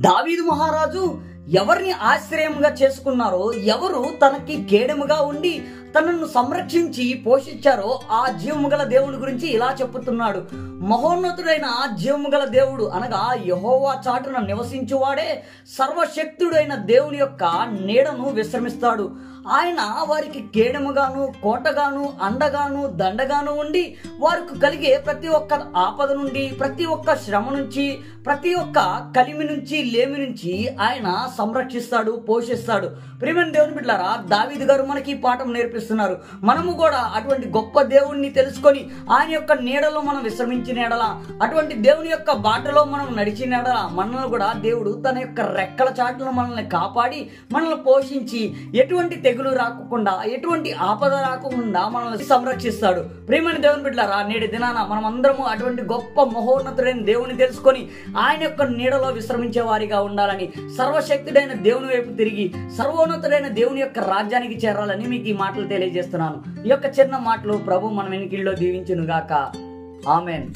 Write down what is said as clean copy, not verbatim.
దావీదు మహారాజు ఎవరిని ఆశ్రయంగా చేసుకున్నారో, ఎవరు తనకి కేడముగా ఉండి తనను సంరక్షించి పోషించారో ఆ జీవము గల దేవుని గురించి ఇలా చెప్పుతున్నాడు. మహోన్నతుడైన జీవము గల దేవుడు అనగా యెహోవా చాటున నివసించువాడే సర్వశక్తుడైన దేవుని యొక్క నీడను విశ్రమిస్తాడు. ఆయన వారికి కేడముగాను, కోటగాను, అండగాను, దండగాను ఉండి వారికి కలిగే ప్రతి ఒక్క ఆపద నుండి, ప్రతి ఒక్క శ్రమ నుంచి, ప్రతి ఒక్క కలిమి నుంచి, లేమి నుంచి ఆయన సంరక్షిస్తాడు, పోషిస్తాడు. ప్రియమైన దేవుని బిడ్డలారా, దావీదు గారు మనకి ఈ పాఠం నేర్పిస్తున్నారు. మనము కూడా అటువంటి గొప్ప దేవుణ్ణి తెలుసుకొని ఆయన యొక్క నీడలో మనం విశ్రమించిన ఎడల, అటువంటి దేవుని యొక్క బాటలో మనం నడిచిన ఎడల మనల్ని కూడా దేవుడు తన యొక్క రెక్కల చాటును మనల్ని కాపాడి, మనల్ని పోషించి, ఎటువంటి తెగులు రాకుండా, ఎటువంటి ఆపద రాకుండా మనల్ని సంరక్షిస్తాడు. ప్రియమైన దేవుని బిడ్డలారా, నేటి దినాన మనం అందరము అటువంటి గొప్ప మహోన్నతుడైన దేవుని తెలుసుకొని ఆయన యొక్క నీడలో విశ్రమించే వారిగా ఉండాలని, సర్వశక్తుడైన దేవుని వైపు తిరిగి సర్వోన్నతుడైన దేవుని యొక్క రాజ్యానికి చేరాలని మీకు ఈ మాటలు తెలియజేస్తున్నాను. ఈ యొక్క చిన్న మాటలు ప్రభు మన వెనుకల్లో దీవించును గాక. ఆమెన్.